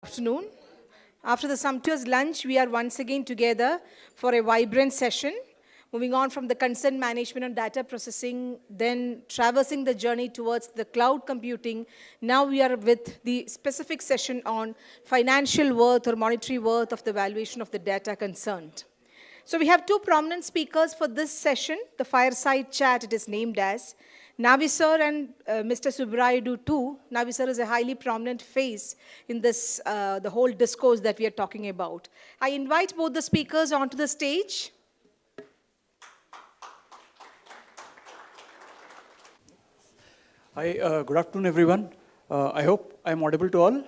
Afternoon. After the sumptuous lunch, we are once again together for a vibrant session, moving on from the concern management and data processing, then traversing the journey towards the cloud computing. Now we are with the specific session on financial worth or monetary worth of the valuation of the data concerned. So we have two prominent speakers for this session, the fireside chat it is named as. Navi sir and Mr. Subraidu too. Navi sir is a highly prominent face in this, the whole discourse that we are talking about. I invite both the speakers onto the stage. Hi, good afternoon, everyone. I hope I'm audible to all.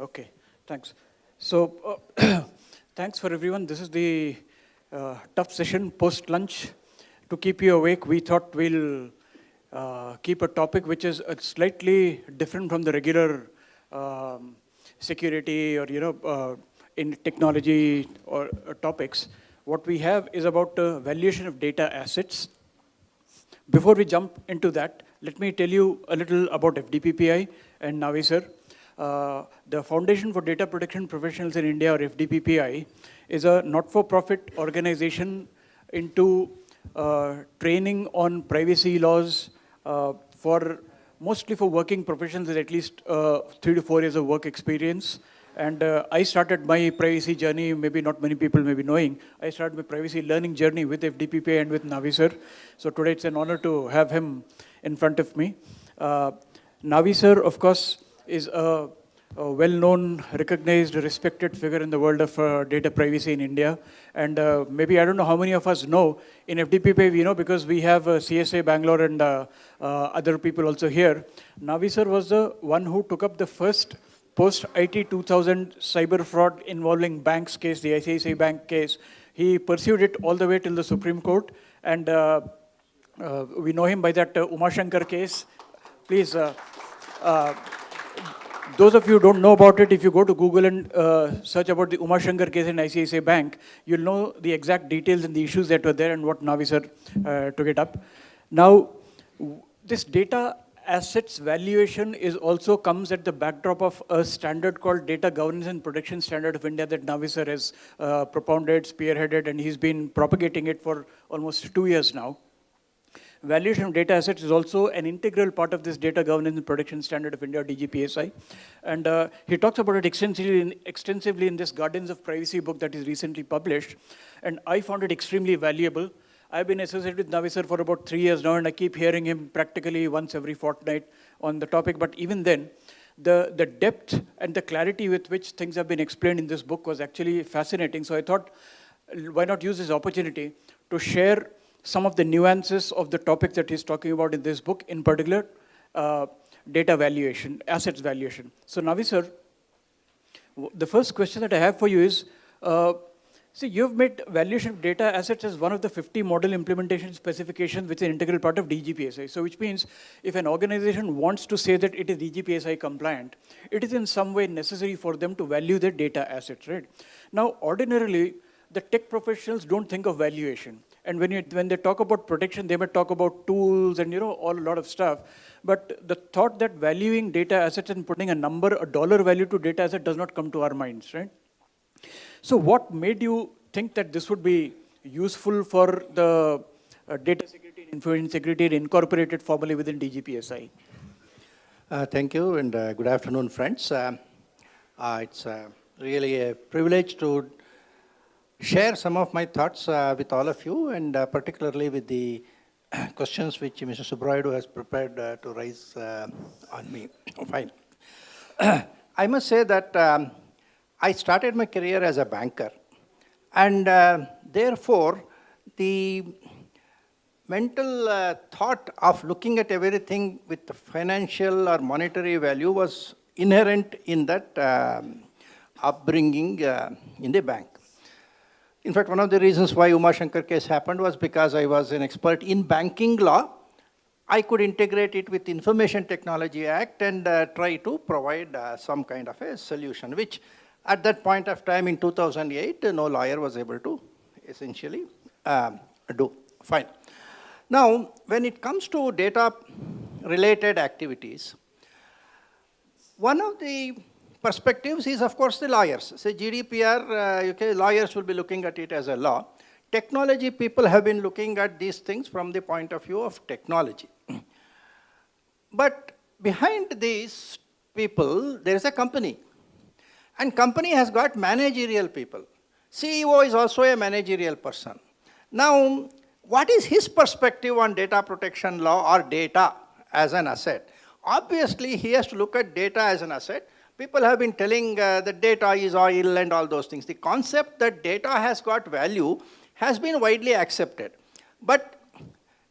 Okay, thanks. So, thanks for everyone. This is the tough session post-lunch. To keep you awake, we thought we'll keep a topic which is slightly different from the regular security or, in technology or topics. What we have is about valuation of data assets. Before we jump into that, let me tell you a little about FDPPI and Navi sir. The Foundation for Data Protection Professionals in India, or FDPPI, is a not-for-profit organization into training on privacy laws mostly for working professionals with at least 3 to 4 years of work experience. And I started my privacy journey, maybe not many people may be knowing. I started my privacy learning journey with FDPPI and with Navi sir. So today it's an honor to have him in front of me. Navi sir, of course, is a well-known, recognized, respected figure in the world of data privacy in India. And maybe, I don't know how many of us know, in FDPPI we know because we have CSA Bangalore and other people also here. Navi sir was the one who took up the first post-IT 2000 cyber fraud involving banks case, the ICICI Bank case. He pursued it all the way till the Supreme Court. And we know him by that Uma Shankar case. Please, those of you who don't know about it, if you go to Google and search about the Uma Shankar case in ICICI Bank, you'll know the exact details and the issues that were there and what Navi sir took it up. Now, this data assets valuation also comes at the backdrop of a standard called Data Governance and Protection Standard of India that Navi sir has propounded, spearheaded, and he's been propagating it for almost 2 years now. Valuation of data assets is also an integral part of this Data Governance and Protection Standard of India, DGPSI. And he talks about it extensively in this Gardens of Privacy book that is recently published. And I found it extremely valuable. I've been associated with Navi sir for about 3 years now, and I keep hearing him practically once every fortnight on the topic. But even then, the depth and the clarity with which things have been explained in this book was actually fascinating. So I thought, why not use this opportunity to share some of the nuances of the topic that he's talking about in this book, in particular, data valuation, assets valuation. So Navi sir, the first question that I have for you is, see, you've made valuation of data assets as one of the 50 model implementation specifications which is an integral part of DGPSI. So which means if an organization wants to say that it is DGPSI compliant, it is in some way necessary for them to value their data assets, right? Now, ordinarily, the tech professionals don't think of valuation. And when they talk about protection, they might talk about tools and a lot of stuff. But the thought that valuing data assets and putting a number, a dollar value to data asset does not come to our minds, right? So what made you think that this would be useful for the data security and information security and incorporated formally within DGPSI? Thank you, and good afternoon, friends. It's really a privilege to share some of my thoughts with all of you, and particularly with the questions which Mr. Subraidu has prepared to raise on me. Fine. I must say that I started my career as a banker, and therefore the mental thought of looking at everything with the financial or monetary value was inherent in that upbringing in the bank. In fact, one of the reasons why Uma Shankar case happened was because I was an expert in banking law. I could integrate it with Information Technology Act and try to provide some kind of a solution, which at that point of time in 2008, no lawyer was able to essentially do. Fine. Now, when it comes to data related activities, one of the perspectives is, of course, the lawyers. Say GDPR, okay, lawyers will be looking at it as a law. Technology people have been looking at these things from the point of view of technology. But behind these people, there is a company. And company has got managerial people. CEO is also a managerial person. Now, what is his perspective on data protection law or data as an asset? Obviously, he has to look at data as an asset. People have been telling that data is oil and all those things. The concept that data has got value has been widely accepted. But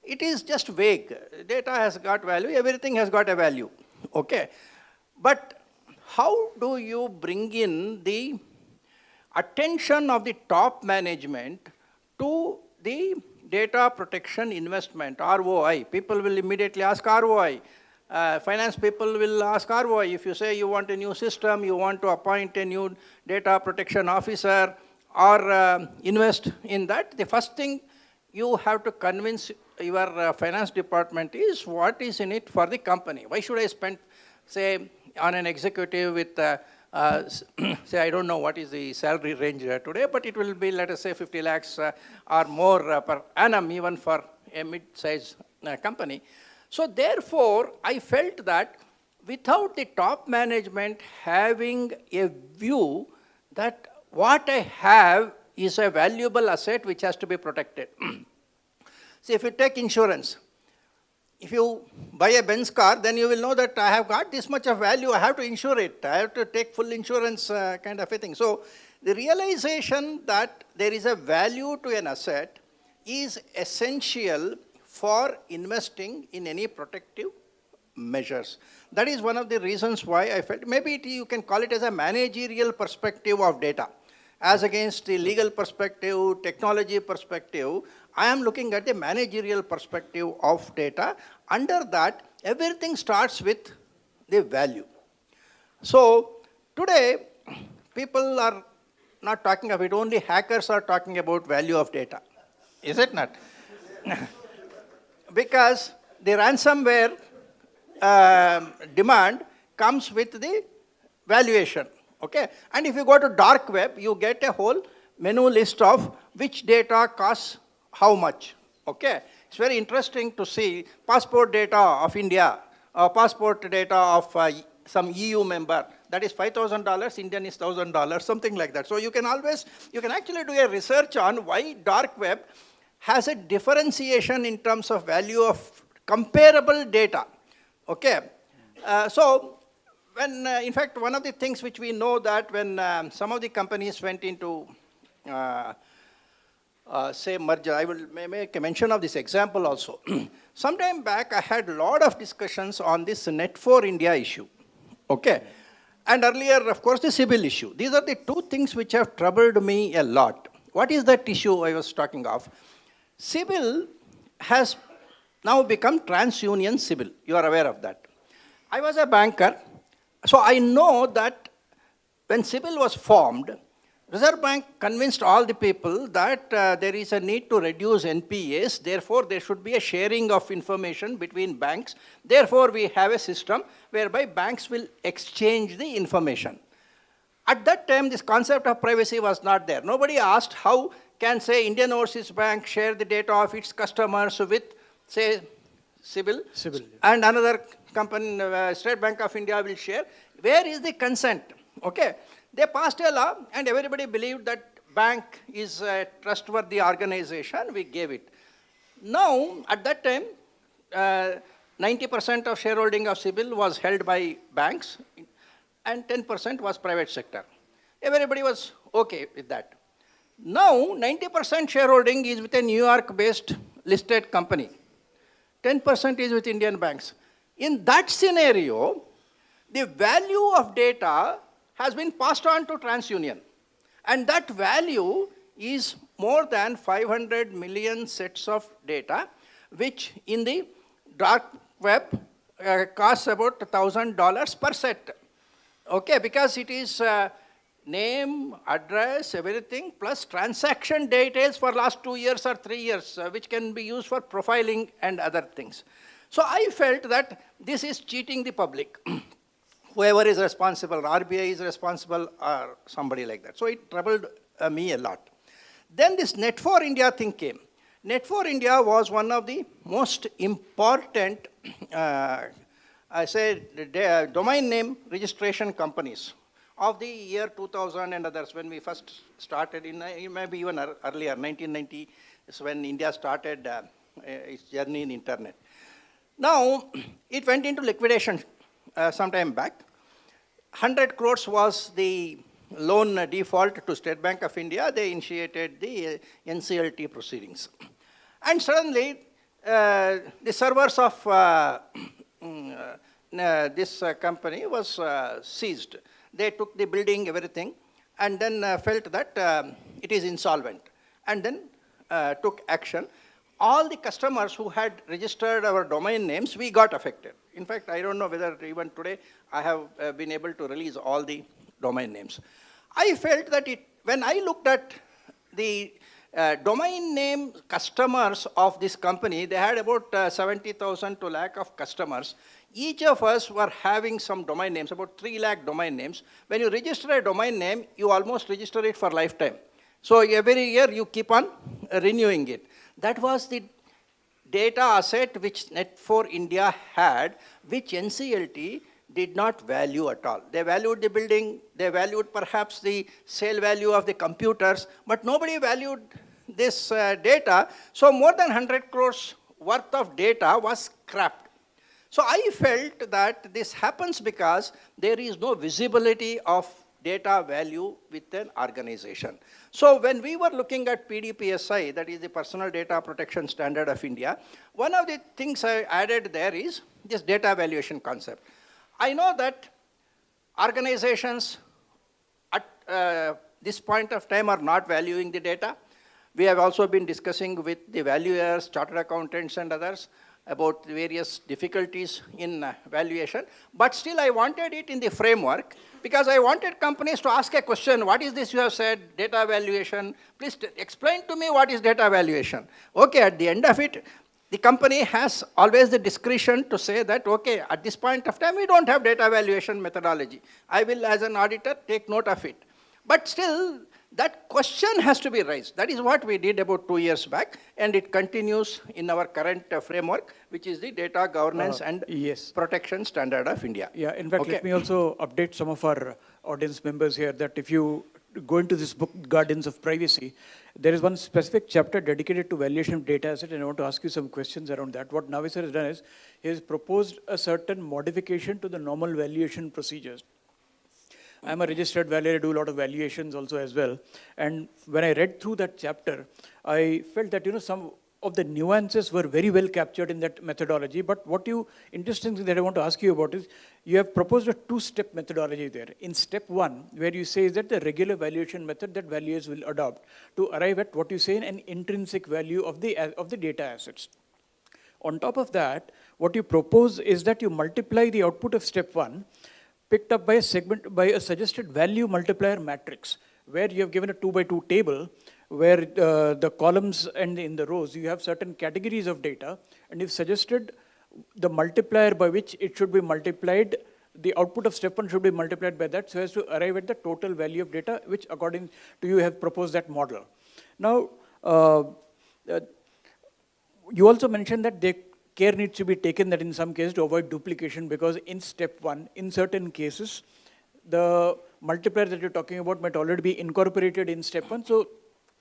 it is just vague. Data has got value, everything has got a value. Okay. But how do you bring in the attention of the top management to the data protection investment, ROI? People will immediately ask ROI. Finance people will ask ROI. If you say you want a new system, you want to appoint a new data protection officer or invest in that, the first thing you have to convince your finance department is what is in it for the company. Why should I spend, say, on an executive with, say, I don't know what is the salary range today, but it will be, let us say, 50 lakhs or more per annum, even for a mid-sized company. So therefore, I felt that without the top management having a view that what I have is a valuable asset which has to be protected. See, if you take insurance, if you buy a Benz car, then you will know that I have got this much of value, I have to insure it, I have to take full insurance kind of a thing. So the realization that there is a value to an asset is essential for investing in any protective measures. That is one of the reasons why I felt, maybe you can call it as a managerial perspective of data. As against the legal perspective, technology perspective, I am looking at the managerial perspective of data. Under that, everything starts with the value. So today, people are not talking of it, only hackers are talking about value of data. Is it not? Because the ransomware demand comes with the valuation. Okay, and if you go to dark web, you get a whole menu list of which data costs how much. Okay, it's very interesting to see passport data of India, passport data of some EU member. That is $5,000, Indian is $1,000, something like that. So you can actually do a research on why dark web has a differentiation in terms of value of comparable data. Okay, so when, in fact, one of the things which we know that when some of the companies went into, say, merger, I will make a mention of this example also. Sometime back, I had a lot of discussions on this Net for India issue. Okay, and earlier, of course, the CIBIL issue. These are the two things which have troubled me a lot. What is that issue I was talking of? CIBIL has now become TransUnion CIBIL. You are aware of that. I was a banker. So I know that when CIBIL was formed, Reserve Bank convinced all the people that there is a need to reduce NPAs, therefore there should be a sharing of information between banks. Therefore we have a system whereby banks will exchange the information. At that time, this concept of privacy was not there. Nobody asked how can, say, Indian Overseas Bank share the data of its customers with, say, CIBIL, and another company, State Bank of India will share. Where is the consent? Okay, they passed a law and everybody believed that bank is a trustworthy organization, we gave it. Now, at that time, 90% of shareholding of CIBIL was held by banks and 10% was private sector. Everybody was okay with that. Now, 90% shareholding is with a New York-based listed company. 10% is with Indian banks. In that scenario, the value of data has been passed on to TransUnion. And that value is more than 500 million sets of data, which in the dark web costs about $1,000 per set. Okay, because it is name, address, everything, plus transaction details for last 2 years or 3 years, which can be used for profiling and other things. So I felt that this is cheating the public. whoever is responsible, RBI is responsible, or somebody like that. So it troubled me a lot. Then this Net4India thing came. Net4India was one of the most important, domain name registration companies of the year 2000 and others, when we first started, maybe even earlier, 1990 is when India started its journey in internet. Now, it went into liquidation some time back. 100 crores was the loan default to State Bank of India. They initiated the NCLT proceedings. And suddenly, the servers of this company was seized. They took the building, everything, and then felt that it is insolvent, and then took action. All the customers who had registered our domain names, we got affected. In fact, I don't know whether even today I have been able to release all the domain names. I felt that when I looked at the domain name customers of this company, they had about 70,000 to lakh of customers. Each of us were having some domain names, about 3 lakh domain names. When you register a domain name, you almost register it for lifetime. So every year you keep on renewing it. That was the data asset which Net4India had, which NCLT did not value at all. They valued the building, they valued perhaps the sale value of the computers, but nobody valued this data. So more than 100 crores worth of data was scrapped. So I felt that this happens because there is no visibility of data value with an organization. So when we were looking at PDPSI, that is the Personal Data Protection Standard of India, one of the things I added there is this data valuation concept. I know that organizations at this point of time are not valuing the data. We have also been discussing with the valuers, chartered accountants and others about various difficulties in valuation, but still I wanted it in the framework because I wanted companies to ask a question, what is this you have said, data valuation? Please explain to me what is data valuation. Okay, at the end of it, the company has always the discretion to say that, okay, at this point of time, we don't have data valuation methodology. I will, as an auditor, take note of it. But still, that question has to be raised. That is what we did about 2 years back, and it continues in our current framework, which is the Data Governance and Protection Standard of India. Yeah, in fact, let me also update some of our audience members here that if you go into this book, Gardens of Privacy, there is one specific chapter dedicated to valuation of data asset, and I want to ask you some questions around that. What Navi sir has done is, he has proposed a certain modification to the normal valuation procedures. I'm a registered valuer, I do a lot of valuations also as well. And when I read through that chapter, I felt that, some of the nuances were very well captured in that methodology. But interesting thing that I want to ask you about is, you have proposed a 2-step methodology there. In step 1, where you say is that the regular valuation method that valuers will adopt to arrive at what you say an intrinsic value of the data assets. On top of that, what you propose is that you multiply the output of step 1 picked up by a suggested value multiplier matrix, where you have given a 2x2 table, where the columns and in the rows, you have certain categories of data, and you've suggested the multiplier by which it should be multiplied, the output of step 1 should be multiplied by that, so as to arrive at the total value of data, which according to you have proposed that model. Now, you also mentioned that care needs to be taken that in some cases to avoid duplication, because in step 1, in certain cases, the multiplier that you're talking about might already be incorporated in step 1. So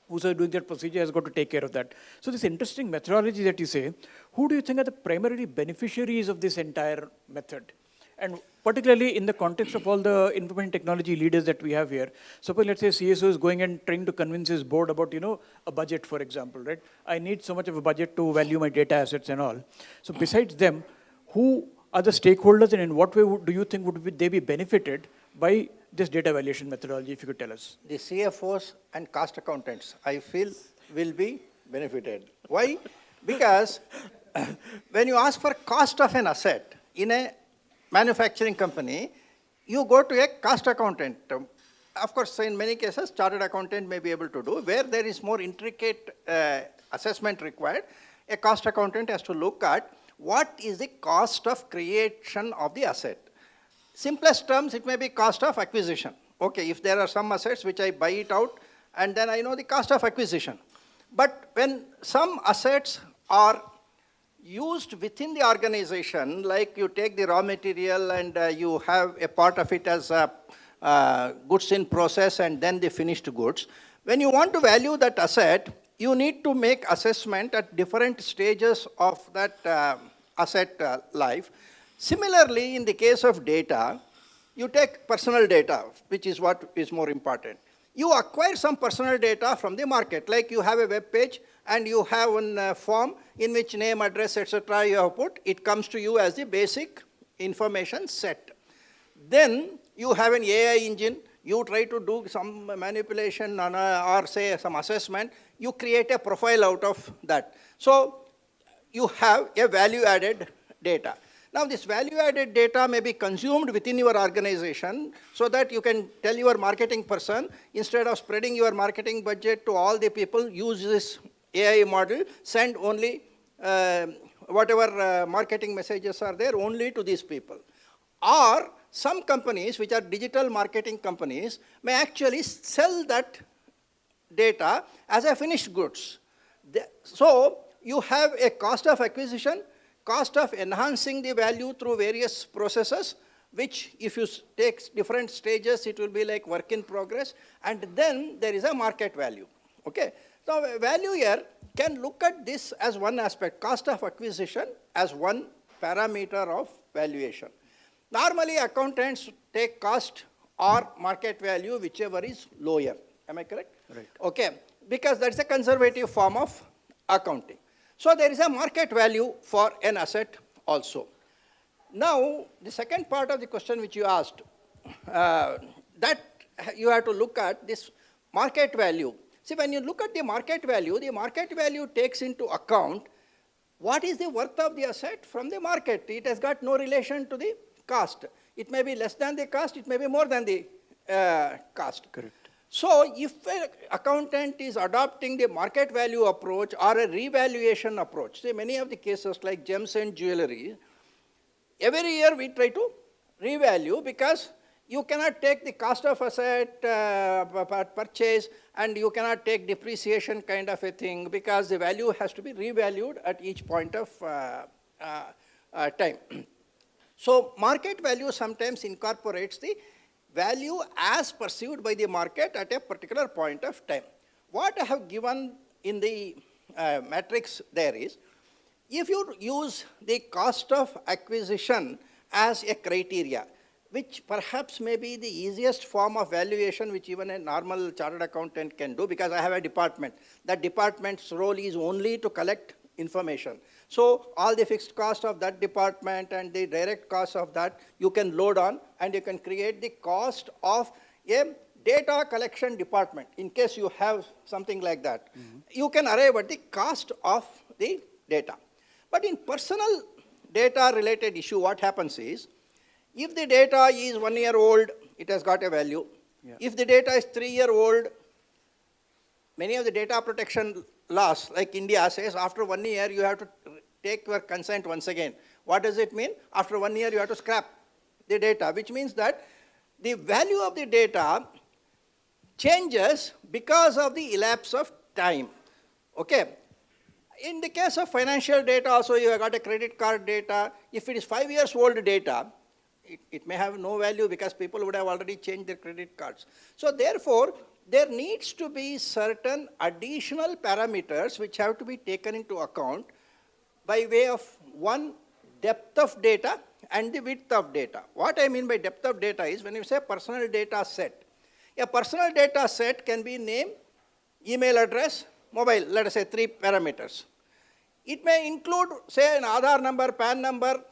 who's doing that procedure has got to take care of that. So this interesting methodology that you say, who do you think are the primary beneficiaries of this entire method? And particularly in the context of all the information technology leaders that we have here. Suppose, let's say, CSO is going and trying to convince his board about, a budget, for example, right? I need so much of a budget to value my data assets and all. So besides them, who are the stakeholders, and in what way do you think would they be benefited by this data valuation methodology, if you could tell us? The CFOs and cost accountants, I feel, will be benefited. Why? Because when you ask for cost of an asset in a manufacturing company, you go to a cost accountant. Of course, in many cases, chartered accountant may be able to do. Where there is more intricate assessment required, a cost accountant has to look at what is the cost of creation of the asset. Simplest terms, it may be cost of acquisition. Okay, if there are some assets which I buy it out, and then I know the cost of acquisition. But when some assets are used within the organization, like you take the raw material and you have a part of it as goods in process and then the finished goods, when you want to value that asset, you need to make assessment at different stages of that asset life. Similarly, in the case of data, you take personal data, which is what is more important. You acquire some personal data from the market, like you have a web page and you have one form in which name, address, etc. you have put. It comes to you as the basic information set. Then you have an AI engine. You try to do some manipulation on or say some assessment. You create a profile out of that. So you have a value-added data. Now this value-added data may be consumed within your organization so that you can tell your marketing person, instead of spreading your marketing budget to all the people, use this AI model, send only whatever marketing messages are there only to these people. Or some companies, which are digital marketing companies, may actually sell that data as a finished goods. So you have a cost of acquisition, cost of enhancing the value through various processes, which if you take different stages, it will be like work in progress, and then there is a market value. Okay? So value here can look at this as one aspect, cost of acquisition as one parameter of valuation. Normally accountants take cost or market value, whichever is lower. Am I correct? Right. Okay, because that's a conservative form of accounting. So there is a market value for an asset also. Now, the second part of the question which you asked, that you have to look at this market value. See, when you look at the market value takes into account what is the worth of the asset from the market. It has got no relation to the cost. It may be less than the cost, it may be more than the cost. Correct. So if an accountant is adopting the market value approach or a revaluation approach, say many of the cases like gems and jewelry, every year we try to revalue because you cannot take the cost of asset purchase and you cannot take depreciation kind of a thing because the value has to be revalued at each point of time. So market value sometimes incorporates the value as perceived by the market at a particular point of time. What I have given in the matrix there is, if you use the cost of acquisition as a criteria, which perhaps may be the easiest form of valuation which even a normal chartered accountant can do, because I have a department. That department's role is only to collect information. So all the fixed cost of that department and the direct cost of that you can load on, and you can create the cost of a data collection department in case you have something like that. You can arrive at the cost of the data. But in personal data related issue, what happens is, if the data is 1 year old, it has got a value. Yeah. If the data is 3 year old, many of the data protection laws, like India says, after 1 year you have to take your consent once again. What does it mean? After 1 year you have to scrap the data, which means that the value of the data changes because of the elapse of time. Okay. In the case of financial data also, you have got a credit card data. If it is 5 years old data, it may have no value because people would have already changed their credit cards. So therefore, there needs to be certain additional parameters which have to be taken into account by way of one, depth of data and the width of data. What I mean by depth of data is when you say personal data set. A personal data set can be name, email address, mobile, let us say 3 parameters. It may include, say, an Aadhaar number, PAN number,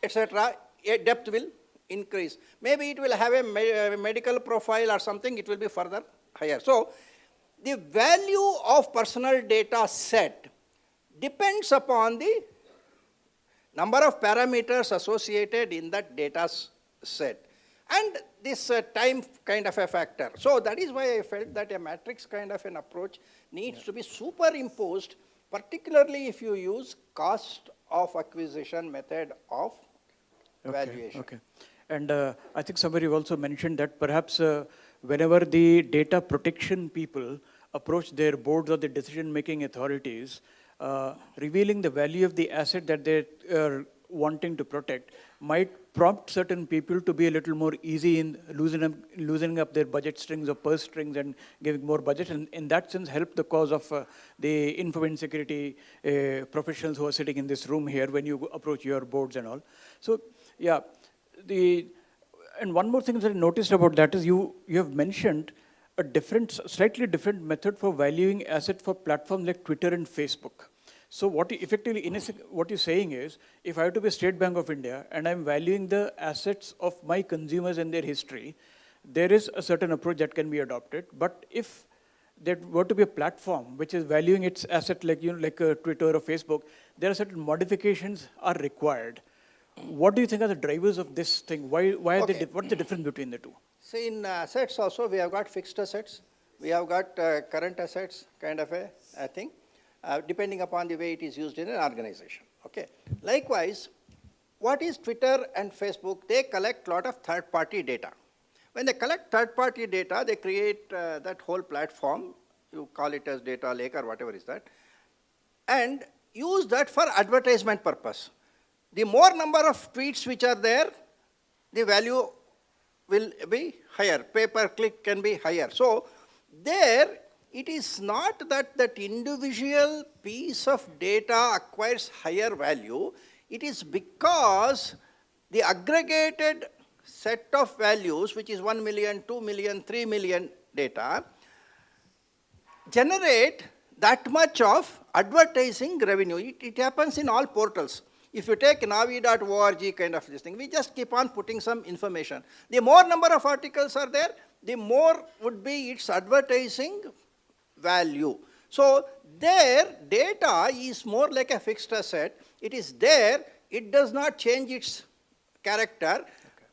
etc. A depth will increase. Maybe it will have a medical profile or something, it will be further higher. So the value of personal data set depends upon the number of parameters associated in that data set. And this time kind of a factor. So that is why I felt that a matrix kind of an approach needs to be superimposed, particularly if you use cost of acquisition method of valuation. Okay. And I think somebody also mentioned that perhaps whenever the data protection people approach their boards or the decision-making authorities, revealing the value of the asset that they are wanting to protect might prompt certain people to be a little more easy in loosening up their budget strings or purse strings and giving more budget, and in that sense help the cause of the information security professionals who are sitting in this room here when you approach your boards and all. So, yeah, and one more thing that I noticed about that is you have mentioned a slightly different method for valuing asset for platforms like Twitter and Facebook. So effectively, what you're saying is, if I have to be State Bank of India and I'm valuing the assets of my consumers and their history, there is a certain approach that can be adopted. But if there were to be a platform which is valuing its asset like Twitter or Facebook, there are certain modifications are required. What do you think are the drivers of this thing? Why are Okay. what's the difference between the two? See, in assets also, we have got fixed assets. We have got current assets, kind of a thing, depending upon the way it is used in an organization. Okay. Likewise, what is Twitter and Facebook? They collect a lot of third-party data. When they collect third-party data, they create that whole platform. You call it as data lake or whatever is that, and use that for advertisement purpose. The more number of tweets which are there, the value will be higher. Pay-per-click can be higher. So there, it is not that individual piece of data acquires higher value. It is because the aggregated set of values, which is 1 million, 2 million, 3 million data, generate that much of advertising revenue. It happens in all portals. If you take navi.org kind of this thing, we just keep on putting some information. The more number of articles are there, the more would be its advertising value. So their data is more like a fixed asset. It is there, it does not change its character,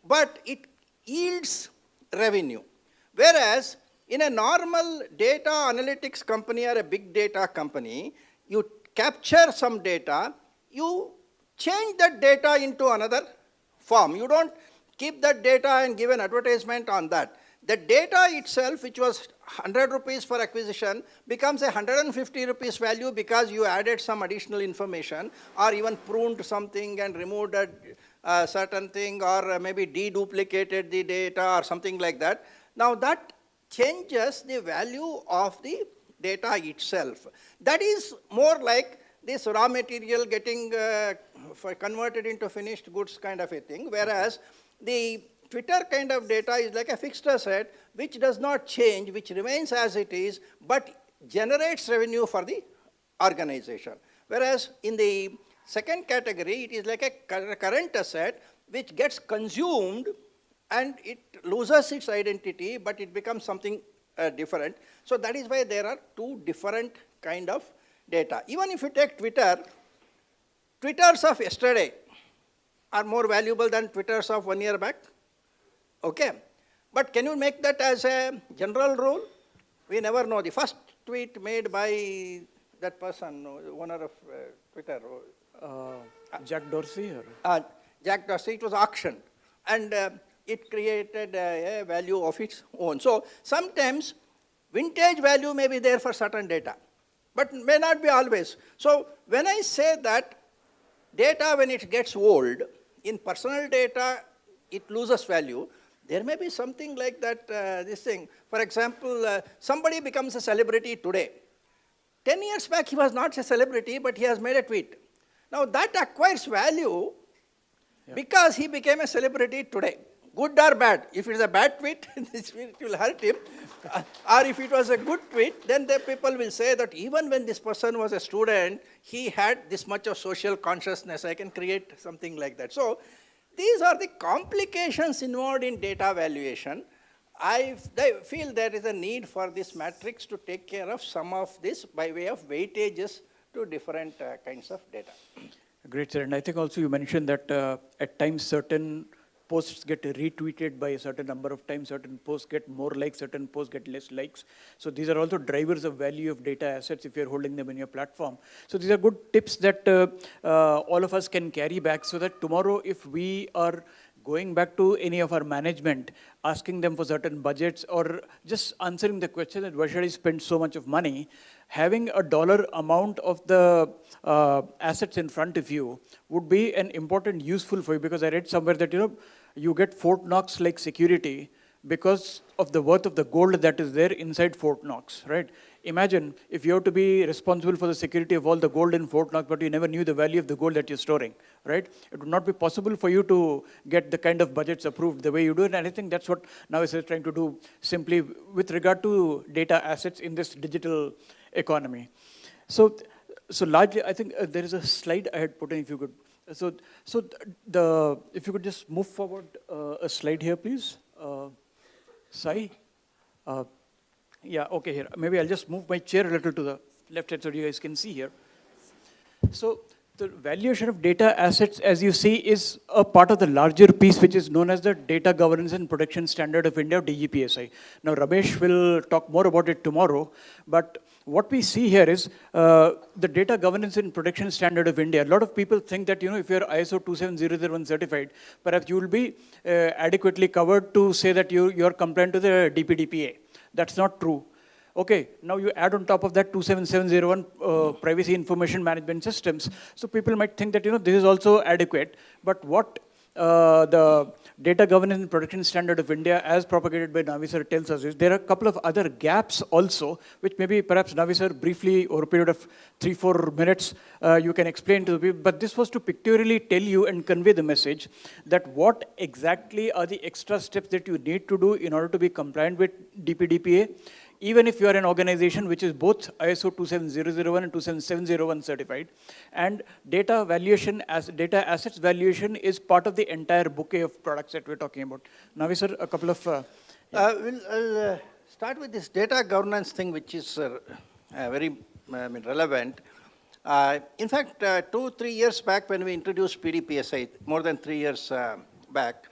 but it yields revenue. Whereas in a normal data analytics company or a big data company, you capture some data, you change that data into another form. You don't keep that data and give an advertisement on that. The data itself, which was 100 rupees for acquisition, becomes a 150 rupees value because you added some additional information or even pruned something and removed a certain thing, or maybe deduplicated the data or something like that. Now that changes the value of the data itself. That is more like this raw material getting converted into finished goods kind of a thing, whereas the Twitter kind of data is like a fixed asset which does not change, which remains as it is, but generates revenue for the organization. Whereas in the second category, it is like a current asset which gets consumed and it loses its identity, but it becomes something different. So that is why there are two different kind of data. Even if you take Twitter, Twitters of yesterday are more valuable than Twitters of 1 year back. Okay. But can you make that as a general rule? We never know. The first tweet made by that person, owner of Twitter. Jack Dorsey? Or? Jack Dorsey, it was auctioned. And it created a value of its own. So sometimes vintage value may be there for certain data, but may not be always. So when I say that data, when it gets old, in personal data, it loses value, there may be something like that, this thing. For example, somebody becomes a celebrity today. 10 years back, he was not a celebrity, but he has made a tweet. Now that acquires value because he became a celebrity today. Good or bad. If it is a bad tweet, it will hurt him. Or if it was a good tweet, then the people will say that even when this person was a student, he had this much of social consciousness. I can create something like that. So these are the complications involved in data valuation. I feel there is a need for this matrix to take care of some of this by way of weightages to different kinds of data. Great, sir. And I think also you mentioned that at times certain posts get retweeted by a certain number of times, certain posts get more likes, certain posts get less likes. So these are also drivers of value of data assets if you're holding them in your platform. So these are good tips that all of us can carry back so that tomorrow if we are going back to any of our management, asking them for certain budgets, or just answering the question that why should I spend so much of money, having a dollar amount of the assets in front of you would be an important useful for you, because I read somewhere that, you get Fort Knox like security because of the worth of the gold that is there inside Fort Knox, right? Imagine if you have to be responsible for the security of all the gold in Fort Knox, but you never knew the value of the gold that you're storing, right? It would not be possible for you to get the kind of budgets approved the way you do it. And I think that's what Navis is trying to do simply with regard to data assets in this digital economy. So largely, I think there is a slide I had put in, if you could. If you could just move forward a slide here, please. Sai? Yeah, okay, here. Maybe I'll just move my chair a little to the left side so you guys can see here. So the valuation of data assets, as you see, is a part of the larger piece which is known as the Data Governance and Protection Standard of India, DGPSI. Now, Ramesh will talk more about it tomorrow, but what we see here is the Data Governance and Protection Standard of India. A lot of people think that, if you're ISO 27001 certified, perhaps you will be adequately covered to say that you're compliant to the DPDPA. That's not true. Okay, now you add on top of that 27701 privacy information management systems. So people might think that, this is also adequate. But what the Data Governance and Protection Standard of India, as propagated by Navi sir, tells us is there are a couple of other gaps also, which maybe perhaps Navi sir briefly, over a period of 3-4 minutes, you can explain to the people. But this was to pictorially tell you and convey the message that what exactly are the extra steps that you need to do in order to be compliant with DPDPA, even if you are an organization which is both ISO 27001 and 27701 certified. And data valuation, as data assets valuation, is part of the entire bouquet of products that we're talking about. Navi sir, a couple of... I'll start with this data governance thing, which is very relevant. In fact, 2-3 years back when we introduced PDPSI, more than 3 years back,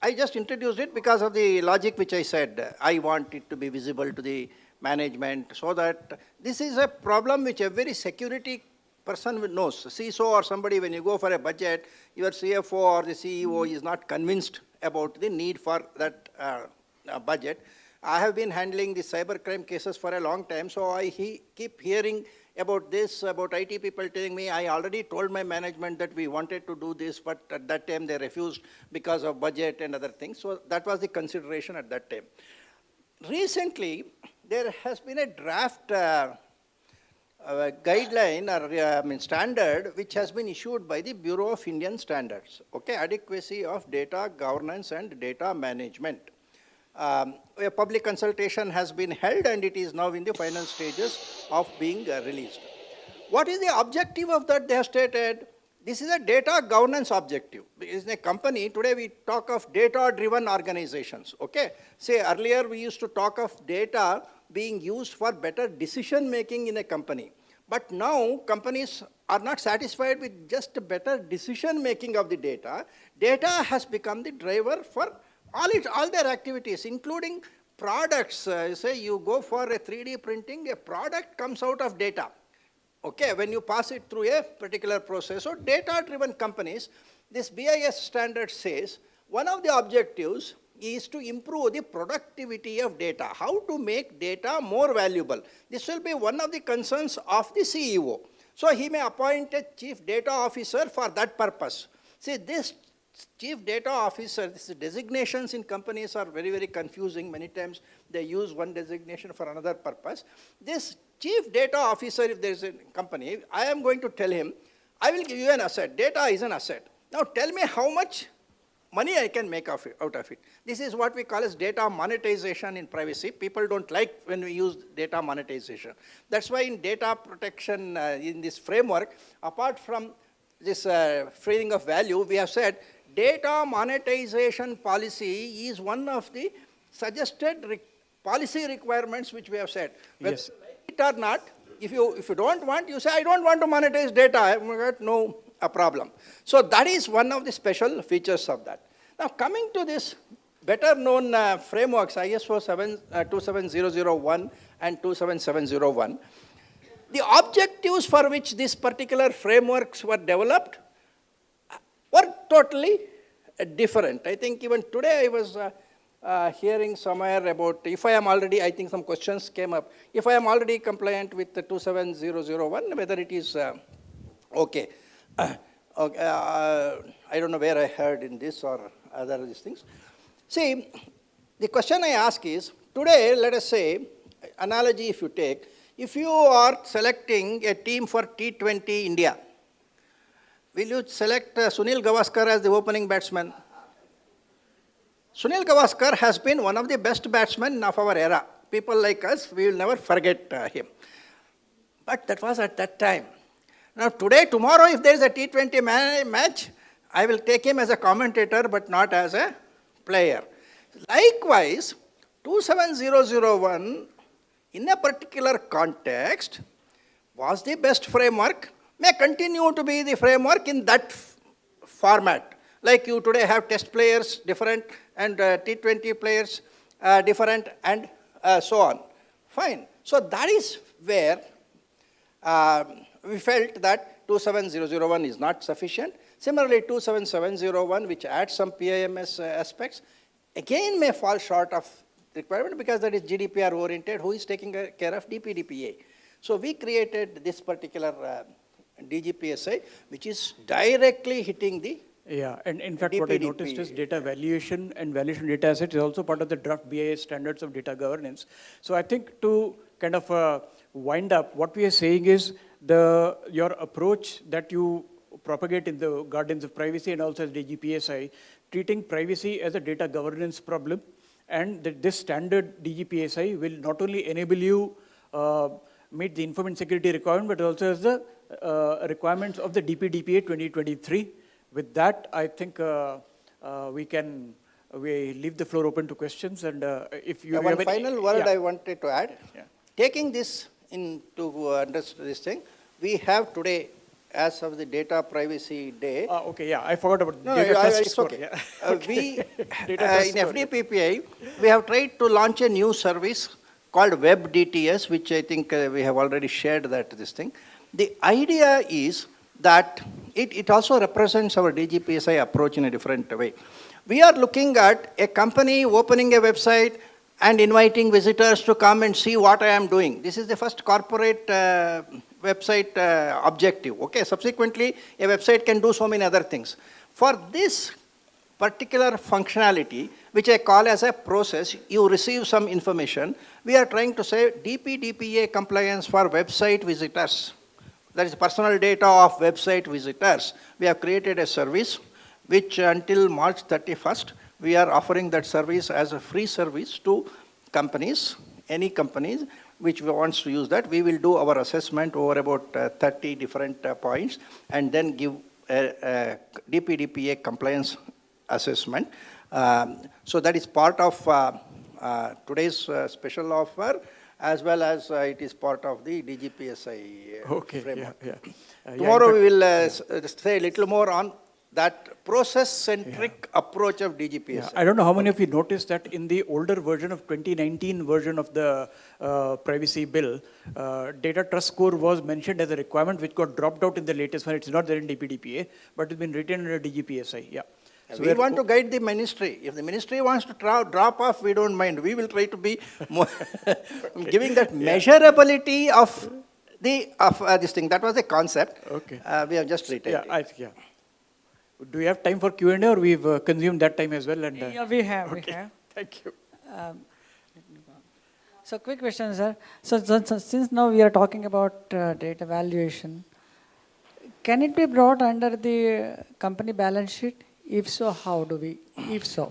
I just introduced it because of the logic which I said. I want it to be visible to the management so that this is a problem which every security person knows. CISO or somebody, when you go for a budget, your CFO or the CEO is not convinced about the need for that budget. I have been handling the cybercrime cases for a long time, so I keep hearing about this, about IT people telling me, I already told my management that we wanted to do this, but at that time they refused because of budget and other things. So that was the consideration at that time. Recently, there has been a draft guideline or standard which has been issued by the Bureau of Indian Standards, okay, adequacy of data governance and data management. A public consultation has been held and it is now in the final stages of being released. What is the objective of that? They have stated, this is a data governance objective. In a company, today we talk of data-driven organizations, okay? Say earlier we used to talk of data being used for better decision-making in a company. But now companies are not satisfied with just better decision-making of the data. Data has become the driver for all their activities, including products. Say you go for a 3D printing, a product comes out of data. Okay, when you pass it through a particular process. So data-driven companies, this BIS standard says, one of the objectives is to improve the productivity of data, how to make data more valuable. This will be one of the concerns of the CEO. So he may appoint a chief data officer for that purpose. See, this chief data officer, these designations in companies are very, very confusing. Many times they use one designation for another purpose. This chief data officer, if there is a company, I am going to tell him, I will give you an asset. Data is an asset. Now tell me how much money I can make out of it. This is what we call as data monetization in privacy. People don't like when we use data monetization. That's why in data protection, in this framework, apart from this freeing of value, we have said data monetization policy is one of the suggested policy requirements which we have said. Whether Yes. you like it or not, if you don't want, you say, I don't want to monetize data, I have got no problem. So that is one of the special features of that. Now coming to this better known frameworks, ISO 27001 and 27701, the objectives for which these particular frameworks were developed were totally different. I think even today I was hearing somewhere about if I am already, I think some questions came up, if I am already compliant with the 27001, whether it is okay. Okay, I don't know where I heard in this or other these things. See, the question I ask is, today, let us say, analogy if you take, if you are selecting a team for T20 India, will you select Sunil Gavaskar as the opening batsman? Sunil Gavaskar has been one of the best batsmen of our era. People like us, we will never forget him. But that was at that time. Now today, tomorrow, if there is a T20 match, I will take him as a commentator, but not as a player. Likewise, 27001, in a particular context, was the best framework, may continue to be the framework in that format. Like you today have test players different and T20 players different and so on. Fine. So that is where we felt that 27001 is not sufficient. Similarly, 27701, which adds some PIMS aspects, again may fall short of the requirement because that is GDPR oriented. Who is taking care of DPDPA? So we created this particular DGPSI, which is directly hitting the Yeah, and in fact, what I noticed is data valuation and valuation data assets is also part of the draft BIS standards of data governance. So I think to kind of wind up, what we are saying is your approach that you propagate in the guardians of privacy and also as DGPSI, treating privacy as a data governance problem, and that this standard DGPSI will not only enable you meet the information security requirement, but also as the requirements of the DPDPA 2023. With that, I think we leave the floor open to questions, and if you have one final word yeah. I wanted to add. Yeah. Taking this into understand this thing, we have today, as of the Data Privacy Day. Okay, yeah, I forgot about No, data trust it's score. okay. Yeah. We, Data trust in score. FDPPI, we have tried to launch a new service called Web DTS, which I think we have already shared this thing. The idea is that it also represents our DGPSI approach in a different way. We are looking at a company opening a website and inviting visitors to come and see what I am doing. This is the first corporate website objective. Okay, subsequently, a website can do so many other things. For this particular functionality, which I call as a process, you receive some information. We are trying to say DPDPA compliance for website visitors. That is personal data of website visitors. We have created a service which until March 31st, we are offering that service as a free service to companies, any companies which wants to use that. We will do our assessment over about 30 different points and then give a DPDPA compliance assessment. So that is part of today's special offer, as well as it is part of the DGPSI framework. Yeah. Tomorrow we will say a little more on that process-centric approach of DGPSI. Yeah. I don't know how many of you noticed that in the older version of 2019 version of the privacy bill, data trust score was mentioned as a requirement which got dropped out in the latest one. It's not there in DPDPA, but it's been written under DGPSI. Yeah. So we want to guide the ministry. If the ministry wants to drop off, we don't mind. We will try to be more giving that measurability of this thing. That was the concept. Okay. We have just written. Yeah. Do we have time for Q&A, or we've consumed that time as well? And Yeah, we have. Thank you. So quick question, sir. So since now we are talking about data valuation, can it be brought under the company balance sheet? If so, how do we? If so,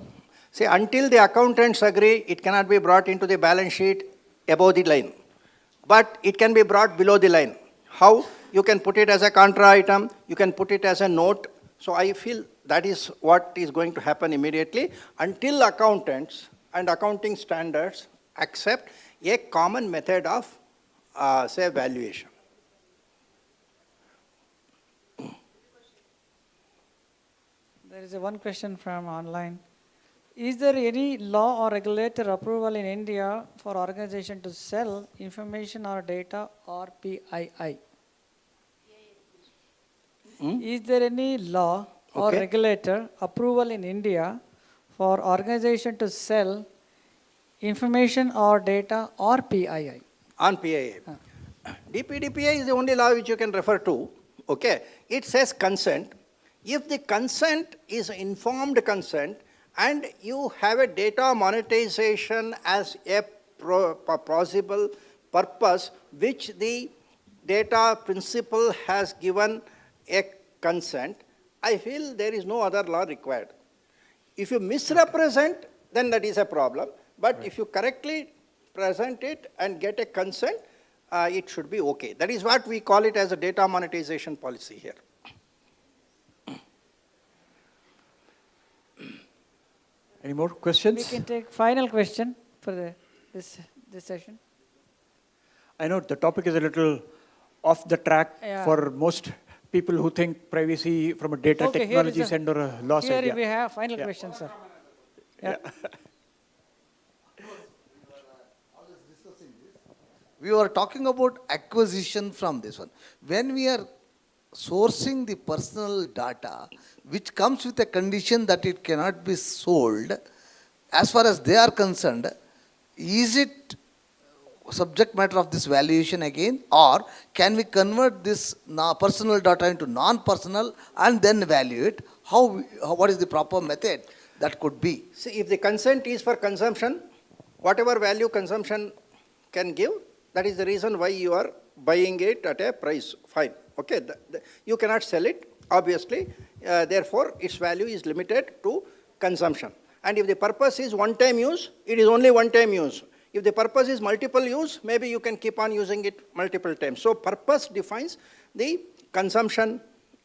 See, until the accountants agree, it cannot be brought into the balance sheet above the line. But it can be brought below the line. How? You can put it as a contra item, you can put it as a note. So I feel that is what is going to happen immediately until accountants and accounting standards accept a common method of, say, valuation. there is one question from online. Is there any law or regulator approval in India for organization to sell information or data or PII? Is there any law or Okay. regulator approval in India for organization to sell information or data or PII? On PII. DPDPI is the only law which you can refer to. Okay. It says consent. If the consent is informed consent and you have a data monetization as a possible purpose which the data principle has given a consent, I feel there is no other law required. If you misrepresent, then that is a problem. But if you correctly present it and get a consent, it should be okay. That is what we call it as a data monetization policy here. Any more We questions? can take final question for this session. I know the topic is a little off the track Yeah. for most people who think privacy from a data Okay, here is technology a- side or a law side. Here we Yeah. have final question, sir. Yeah. We were talking about acquisition from this one. When we are sourcing the personal data, which comes with a condition that it cannot be sold, as far as they are concerned, is it subject matter of this valuation again, or can we convert this personal data into non-personal and then value it? What is the proper method that could be? See, if the consent is for consumption, whatever value consumption can give, that is the reason why you are buying it at a price. Fine. Okay. You cannot sell it, obviously. Therefore, its value is limited to consumption. And if the purpose is one-time use, it is only one-time use. If the purpose is multiple use, maybe you can keep on using it multiple times. So purpose defines the consumption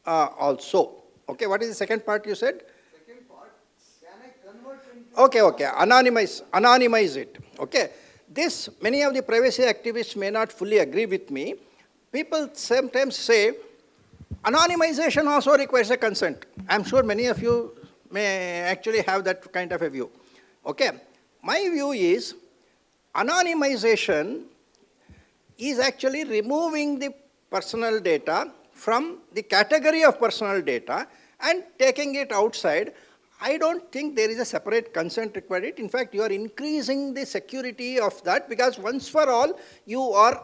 also. Okay, what is the second part you said? Second part, can I convert into... Okay. Anonymize it. Okay. This, many of the privacy activists may not fully agree with me. People sometimes say, anonymization also requires a consent. I'm sure many of you may actually have that kind of a view. Okay. My view is, anonymization is actually removing the personal data from the category of personal data and taking it outside. I don't think there is a separate consent required. In fact, you are increasing the security of that because once for all, you are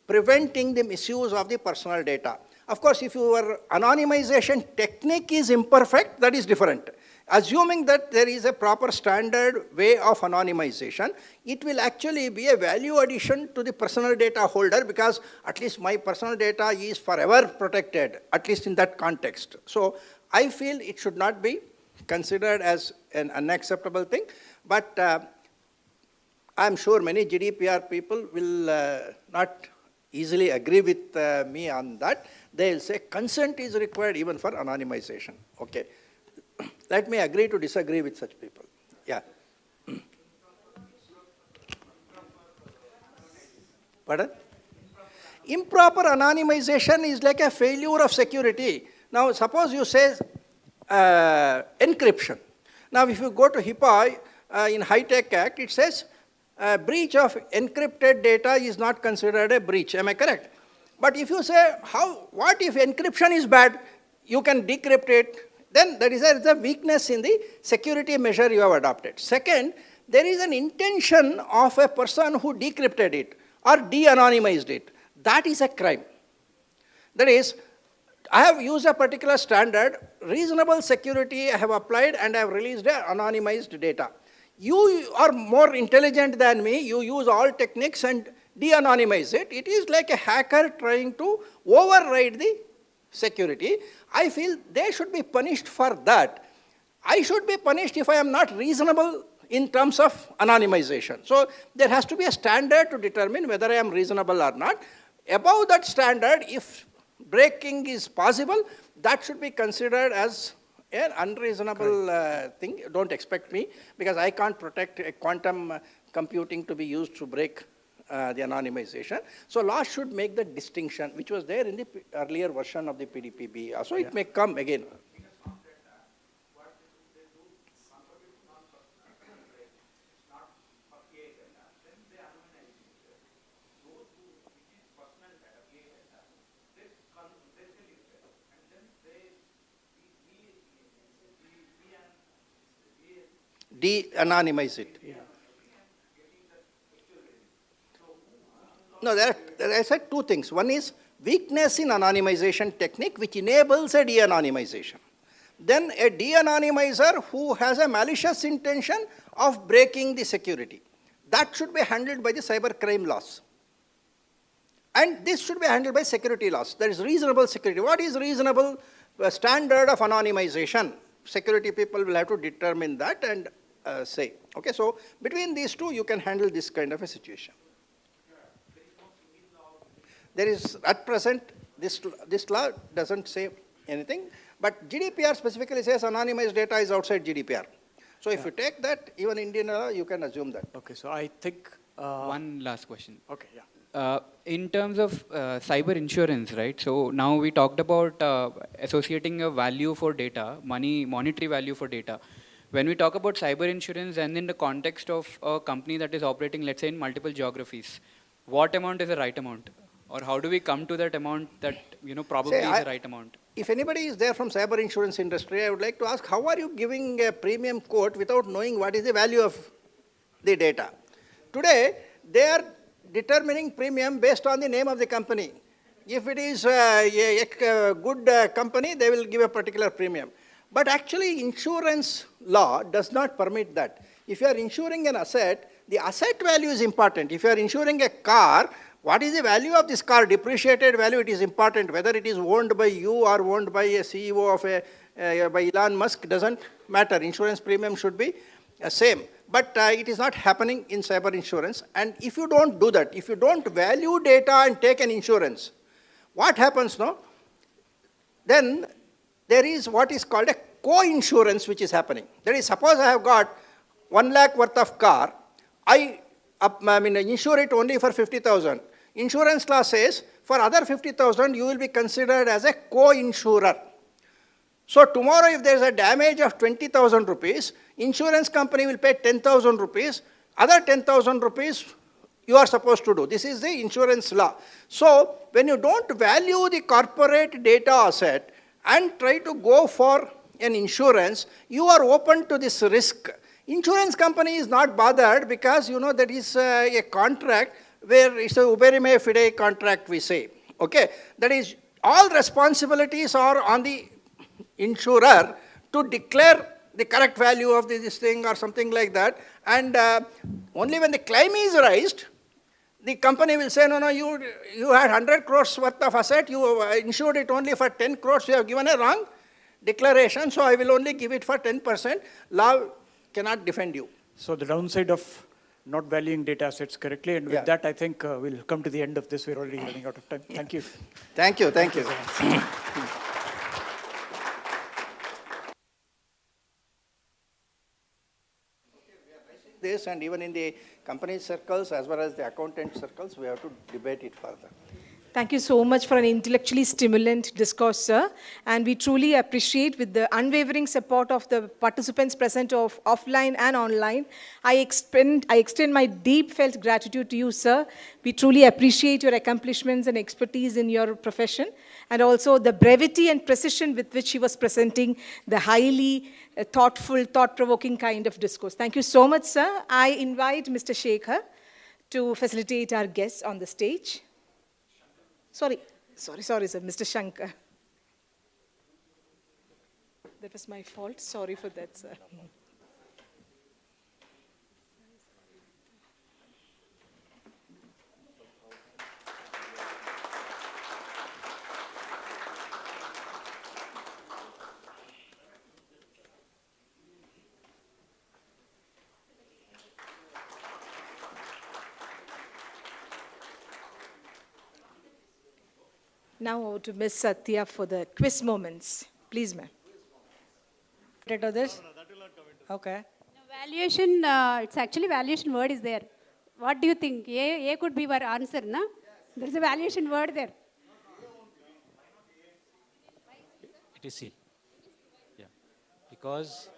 preventing the misuse of the personal data. Of course, if your anonymization technique is imperfect, that is different. Assuming that there is a proper standard way of anonymization, it will actually be a value addition to the personal data holder because at least my personal data is forever protected, at least in that context. So I feel it should not be considered as an unacceptable thing, but I'm sure many GDPR people will not easily agree with me on that. They'll say consent is required even for anonymization. Okay. Let me agree to disagree with such people. Yeah. Pardon? Improper anonymization is like a failure of security. Now, suppose you say encryption. Now, if you go to HIPAA in High-Tech Act, it says breach of encrypted data is not considered a breach. Am I correct? But if you say, what if encryption is bad? You can decrypt it. Then there is a weakness in the security measure you have adopted. Second, there is an intention of a person who decrypted it or de-anonymized it. That is a crime. That is, I have used a particular standard, reasonable security I have applied and I have released anonymized data. You are more intelligent than me, you use all techniques and de-anonymize it. It is like a hacker trying to override the security. I feel they should be punished for that. I should be punished if I am not reasonable in terms of anonymization. So there has to be a standard to determine whether I am reasonable or not. Above that standard, if breaking is possible, that should be considered as an unreasonable thing. Don't expect me, because I can't protect a quantum computing to be used to break the anonymization. So law should make the distinction, which was there in the earlier version of the PDPB. So it may come again. de-anonymize it. No, I said two things. One is weakness in anonymization technique, which enables a de-anonymization. Then a de-anonymizer who has a malicious intention of breaking the security. That should be handled by the cyber crime laws. And this should be handled by security laws. There is reasonable security. What is reasonable standard of anonymization? Security people will have to determine that and say. Okay, so between these two, you can handle this kind of a situation. There is, at present, this law doesn't say anything, but GDPR specifically says anonymized data is outside GDPR. So if you take that, even Indian law, you can assume that. Okay, so I think. One last question. Okay, yeah. In terms of cyber insurance, right? So now we talked about associating a value for data, monetary value for data. When we talk about cyber insurance and in the context of a company that is operating, let's say, in multiple geographies, what amount is the right amount? Or how do we come to that amount that, probably is the right amount? If anybody is there from cyber insurance industry, I would like to ask, how are you giving a premium quote without knowing what is the value of the data? Today, they are determining premium based on the name of the company. If it is a good company, they will give a particular premium. But actually, insurance law does not permit that. If you are insuring an asset, the asset value is important. If you are insuring a car, what is the value of this car? Depreciated value, it is important. Whether it is owned by you or owned by a CEO of by Elon Musk doesn't matter. Insurance premium should be same. But it is not happening in cyber insurance. And if you don't do that, if you don't value data and take an insurance, what happens now? Then there is what is called a co-insurance which is happening. That is, suppose I have got 1 lakh worth of car, I insure it only for 50,000. Insurance law says for other 50,000 you will be considered as a co-insurer. So tomorrow if there is a damage of 20,000 rupees, insurance company will pay 10,000 rupees, other 10,000 rupees you are supposed to do. This is the insurance law. So when you don't value the corporate data asset and try to go for an insurance, you are open to this risk. Insurance company is not bothered because that is a contract where it's a uberime fide contract we say. Okay, that is all responsibilities are on the insurer to declare the correct value of this thing or something like that. And only when the claim is raised, the company will say, no, you had 100 crores worth of asset, you insured it only for 10 crores, you have given a wrong declaration, so I will only give it for 10%. Law cannot defend you. So the downside of not valuing data assets correctly, and with that, I think we'll come to the end of this. We're already running out of time. Thank you. Thank you. Thank you. This, and even in the company circles as well as the accountant circles, we have to debate it further. Thank you so much for an intellectually stimulant discourse, sir. And we truly appreciate with the unwavering support of the participants present of offline and online. I extend my deep felt gratitude to you, sir. We truly appreciate your accomplishments and expertise in your profession, and also the brevity and precision with which he was presenting the highly thoughtful, thought-provoking kind of discourse. Thank you so much, sir. I invite Mr. Shekhar to facilitate our guests on the stage. Sorry, sir, Mr. Shankar. That was my fault. Sorry for that, sir. Now over to Ms. Satya for the quiz moments. Please, ma'am. To this? Okay. Valuation, it's actually valuation word is there. What do you think? A could be our answer, na? There's a valuation word there. It is C. Yeah. Because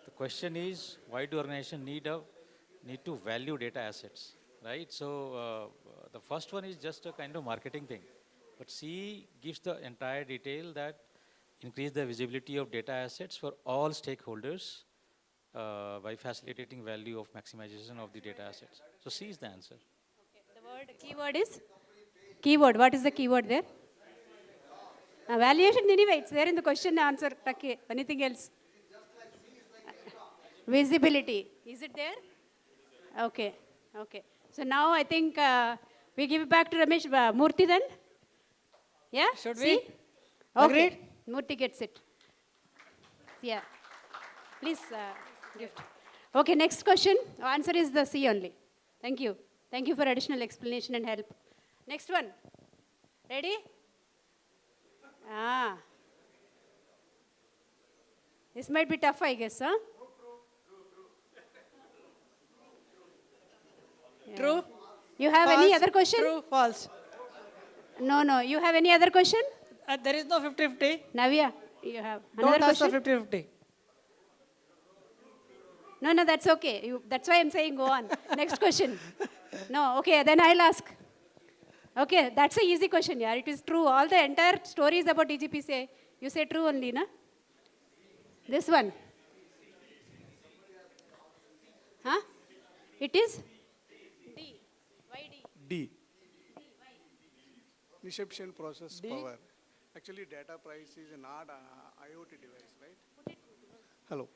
the question is, why do organizations need to value data assets, right? So the first one is just a kind of marketing thing. But C gives the entire detail that increase the visibility of data assets for all stakeholders by facilitating value of maximization of the data assets. So C is the answer. The word, keyword is? Keyword, what is the keyword there? Valuation anyway, it's there in the question answer. Okay, anything else? Visibility, is it there? Okay, okay. So now I think we give it back to Ramesh Murthy then? Yeah? Should See? we? Okay. Agreed? Murthy gets it. Yeah. Please gift. Okay, next question. Answer is the C only. Thank you. Thank you for additional explanation and help. Next one. Ready? Ah. This might be tough, I guess, huh? Yeah. True? You have False? any other question? True, false. No, no. You have any other question? There is no 50-50. Navya, you have another Don't ask question? the 50-50. No, no, that's okay. That's why I'm saying go on. Next question. No, okay, then I'll ask. Okay, that's an easy question, yeah. It is true. All the entire stories about DGP say, you say true only, na? This one. Huh? It is? D. Why D? D. Reception process power. Actually, data price is not IoT device, right? Hello.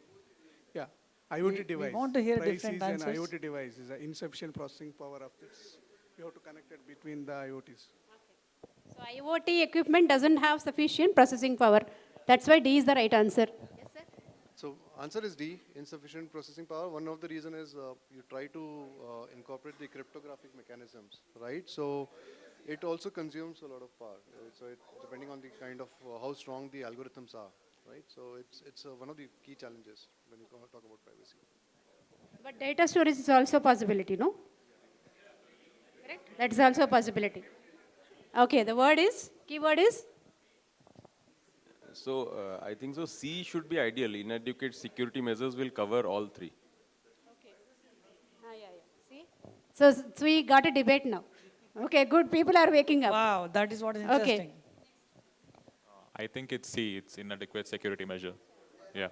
Yeah, IoT We device. want to hear price different is answers. an IoT device. Is an insufficient processing power of this. You have to connect it between the IoTs. So IoT equipment doesn't have sufficient processing power. That's why D is the right answer. Yes, sir. So answer is D, insufficient processing power. One of the reason is you try to incorporate the cryptographic mechanisms, right? So it also consumes a lot of power. So it, depending on the kind of how strong the algorithms are, right? So it's one of the key challenges when you talk about privacy. But data storage is also a possibility, no? Correct? That is also a possibility. Okay, the word is, keyword is? So I think so C should be ideal. Inadequate security measures will cover all three. Okay. Yeah. See? So we got a debate now. Okay, good. People are waking up. Wow, that is what is Okay. interesting. I think it's C, it's inadequate security measure. Yeah.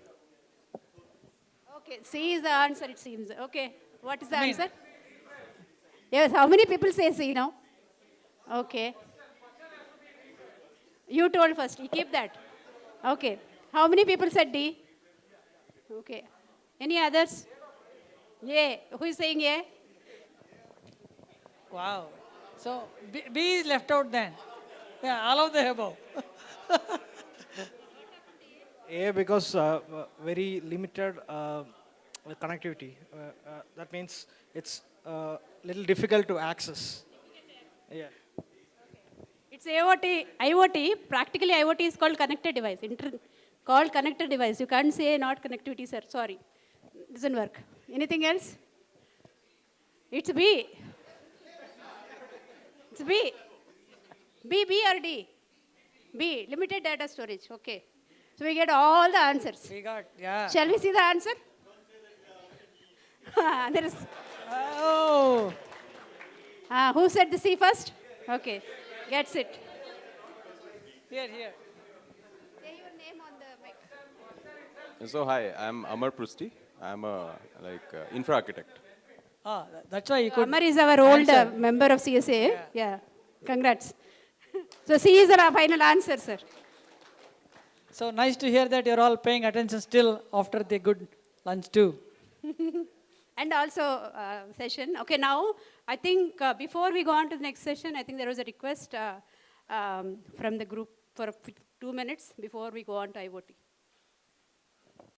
Okay, C is the answer, it seems. Okay, what is the answer? Yes, how many people say C now? Okay. You told first, you keep that. Okay. How many people said D? Okay. Any others? Yeah. Who is saying yeah? Wow. So B is left out then. Yeah, all of the above. A because very limited connectivity. That means it's little difficult to access. Yeah. It's IoT. Practically IoT is called connected device. Called connected device. You can't say not connectivity, sir. Sorry. Doesn't work. Anything else? It's B. It's B. B or D? B. Limited data storage. Okay. So we get all the answers. We got, yeah. Shall we see the answer? There is. Oh. Who said the C first? Okay. Gets it. Here. Say your name on the mic. So hi, I'm Amar Prusti. I'm a infra architect. That's why you could. Amar is our old answer. member of CSA. Yeah. Congrats. So C is our final answer, sir. So nice to hear that you're all paying attention still after the good lunch too. And also session. Okay, now I think before we go on to the next session, I think there was a request from the group for 2 minutes before we go on to IoT.